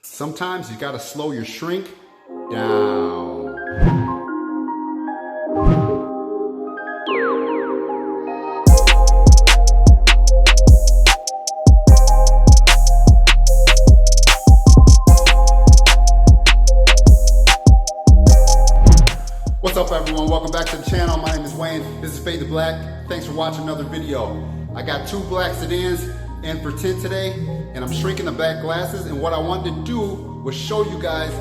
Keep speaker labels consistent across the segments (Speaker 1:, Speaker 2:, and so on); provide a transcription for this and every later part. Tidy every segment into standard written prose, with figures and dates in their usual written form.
Speaker 1: Sometimes you gotta slow your shrink down. What's up everyone, welcome back to the channel. My name is Wayne, this is Fade to Black. Thanks for watching another video. I got two black sedans in for tint today, and I'm shrinking the back glasses, and what I wanted to do was show you guys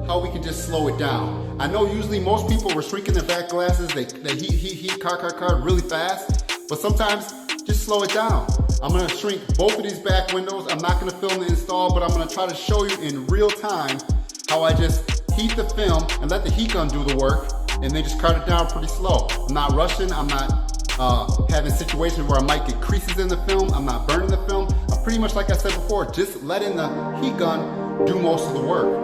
Speaker 1: how we can just slow it down. I know usually most people were shrinking their back glasses, they heat, car really fast, but sometimes just slow it down. I'm gonna shrink both of these back windows. I'm not gonna film the install, but I'm gonna try to show you in real time how I just heat the film and let the heat gun do the work, and then just cut it down pretty slow. I'm not rushing, I'm not having situations where I might get creases in the film, I'm not burning the film. I'm pretty much, like I said before, just letting the heat gun do most of the work.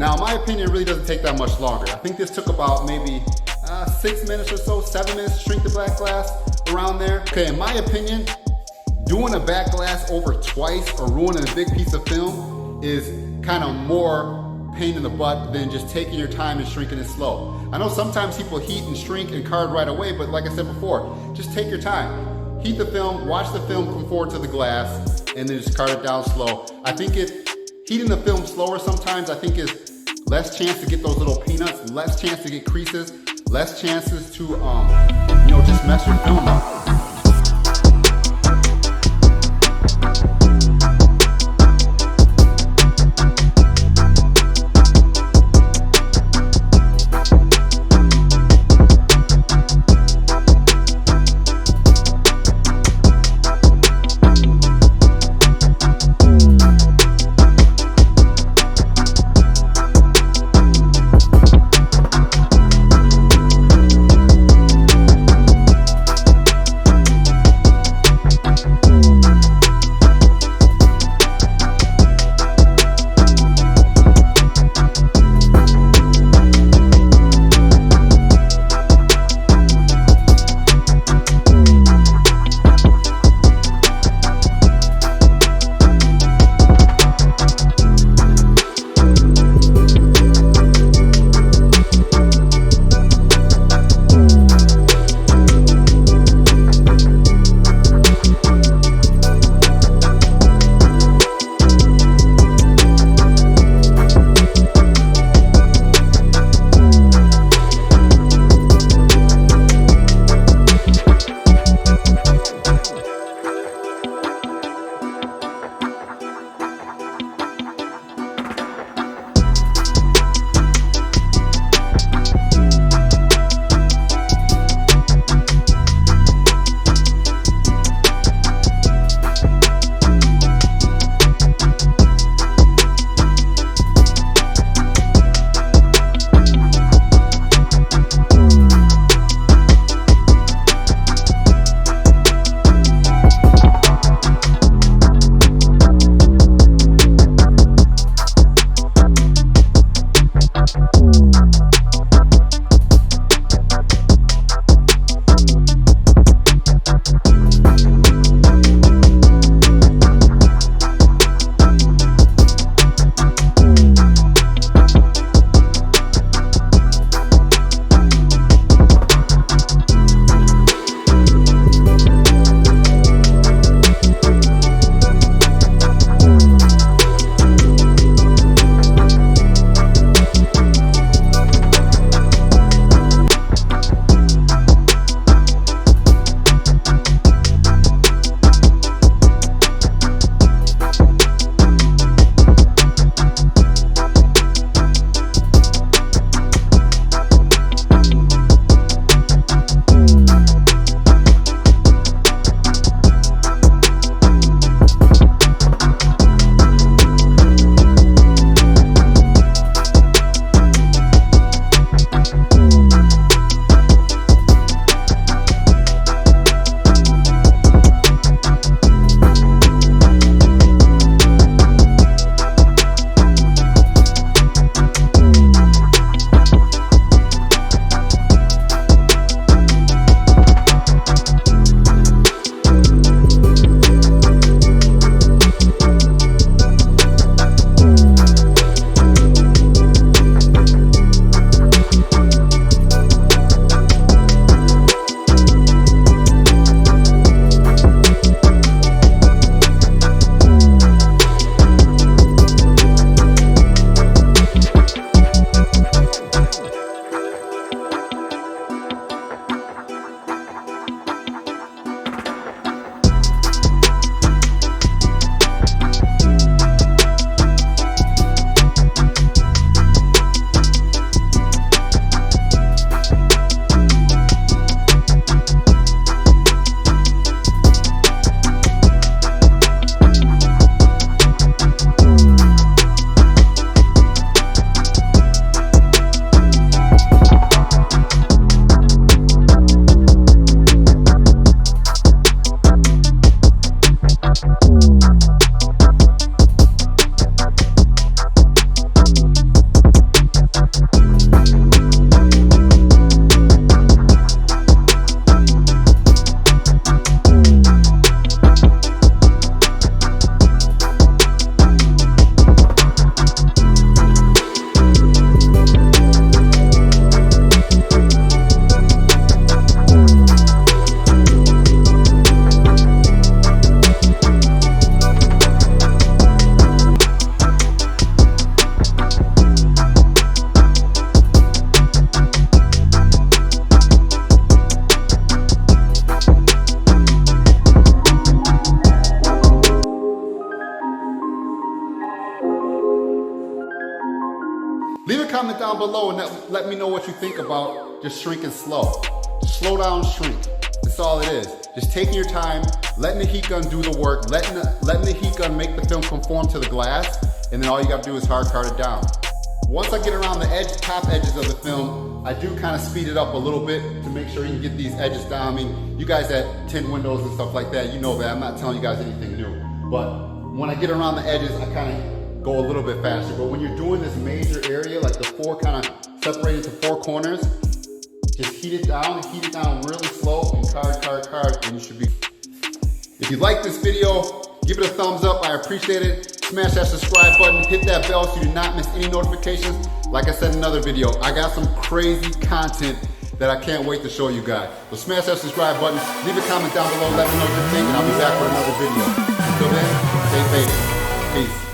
Speaker 1: Now, in my opinion, it really doesn't take that much longer. I think this took about maybe 6 minutes or so, 7 minutes to shrink the back glass, around there. Okay, in my opinion, doing a back glass over twice or ruining a big piece of film is kind of more pain in the butt than just taking your time and shrinking it slow. I know sometimes people heat and shrink and card right away, but like I said before, just take your time. Heat the film, watch the film come forward to the glass, and then just card it down slow. I think heating the film slower sometimes, I think is less chance to get those little peanuts, less chance to get creases, less chances to, just mess your film up. Leave a comment down below and let me know what you think about just shrinking slow. Just slow down, shrink. That's all it is. Just taking your time, letting the heat gun do the work, letting the heat gun make the film conform to the glass, and then all you gotta do is hard card it down. Once I get around the top edges of the film, I do kind of speed it up a little bit to make sure you can get these edges down. I mean, you guys that tint windows and stuff like that, you know that. I'm not telling you guys anything new. But when I get around the edges, I kind of go a little bit faster. But when you're doing this major area, like the four kind of separated into four corners, just heat it down really slow and card, and you should be. If you like this video, give it a thumbs up, I appreciate it. Smash that subscribe button, hit that bell so you do not miss any notifications. Like I said in another video, I got some crazy content that I can't wait to show you guys. So smash that subscribe button, leave a comment down below, let me know what you think, and I'll be back with another video. Until then, stay faded. Peace.